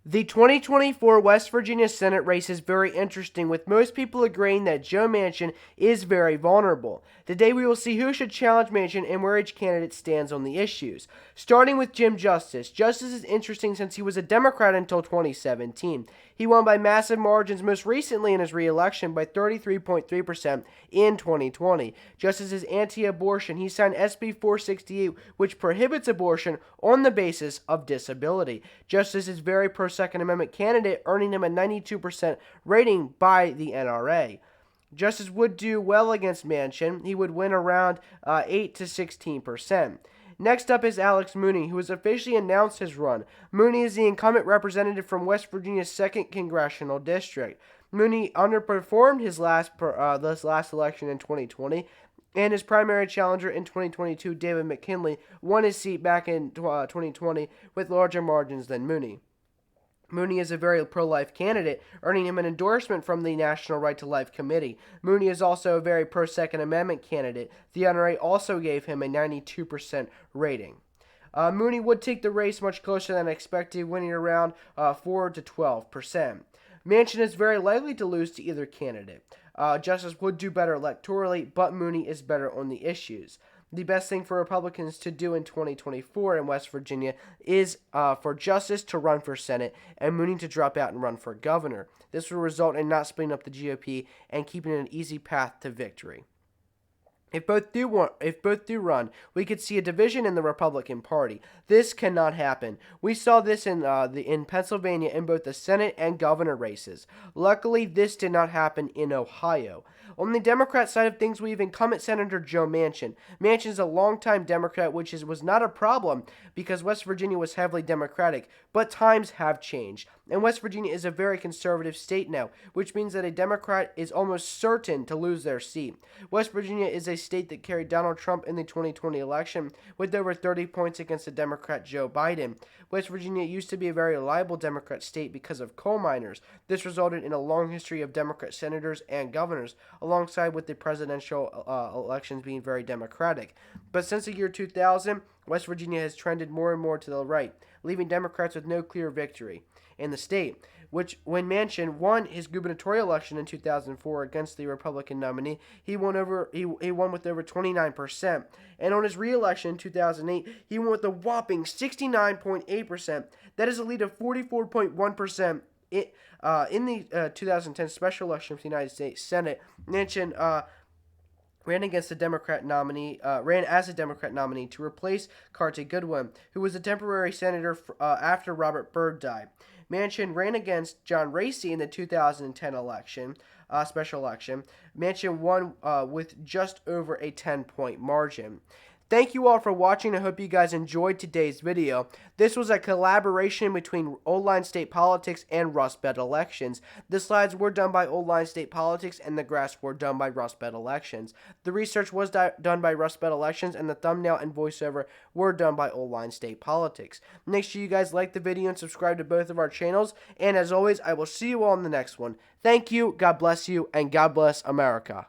The 2024 West Virginia Senate race is very interesting, with most people agreeing that Joe Manchin is very vulnerable. Today we will see who should challenge Manchin and where each candidate stands on the issues. Starting with Jim Justice. Justice is interesting since he was a Democrat until 2017. He won by massive margins, most recently in his re-election by 33.3% in 2020. Justice is anti-abortion. He signed SB 468, which prohibits abortion on the basis of disability. Justice is very pro-Second Amendment candidate, earning him a 92% rating by the NRA. Justice would do well against Manchin. He would win around 8 to 16%. Next up is Alex Mooney, who has officially announced his run. Mooney is the incumbent representative from West Virginia's 2nd Congressional District. Mooney underperformed his this last election in 2020, and his primary challenger in 2022, David McKinley, won his seat back in 2020 with larger margins than Mooney. Mooney is a very pro-life candidate, earning him an endorsement from the National Right to Life Committee. Mooney is also a very pro-Second Amendment candidate. The NRA also gave him a 92% rating. Mooney would take the race much closer than expected, winning around 4 to 12%. Manchin is very likely to lose to either candidate. Justice would do better electorally, but Mooney is better on the issues. The best thing for Republicans to do in 2024 in West Virginia is for Justice to run for Senate and Mooney to drop out and run for governor. This will result in not splitting up the GOP and keeping an easy path to victory. If both do run, we could see a division in the Republican Party. This cannot happen. We saw this in Pennsylvania in both the Senate and governor races. Luckily, this did not happen in Ohio. On the Democrat side of things, we have incumbent Senator Joe Manchin. Manchin is a longtime Democrat, which was not a problem because West Virginia was heavily Democratic, but times have changed. And West Virginia is a very conservative state now, which means that a Democrat is almost certain to lose their seat. West Virginia is a state that carried Donald Trump in the 2020 election with over 30 points against the Democrat Joe Biden. West Virginia used to be a very reliable Democrat state because of coal miners. This resulted in a long history of Democrat senators and governors, alongside with the presidential elections being very Democratic. But since the year 2000, West Virginia has trended more and more to the right, leaving Democrats with no clear victory in the state, which when Manchin won his gubernatorial election in 2004 against the Republican nominee, he won with over 29%, and on his re-election in 2008, he won with a whopping 69.8%. That is a lead of 44.1%. In the 2010 special election for the United States Senate. Manchin ran as a Democrat nominee to replace Carte Goodwin, who was a temporary senator after Robert Byrd died. Manchin ran against John Racy in the 2010 special election. Manchin won with just over a 10-point margin. Thank you all for watching. I hope you guys enjoyed today's video. This was a collaboration between Old Line State Politics and Rust Belt Elections. The slides were done by Old Line State Politics and the graphs were done by Rust Belt Elections. The research was done by Rust Belt Elections and the thumbnail and voiceover were done by Old Line State Politics. Make sure you guys like the video and subscribe to both of our channels. And as always, I will see you all in the next one. Thank you, God bless you, and God bless America.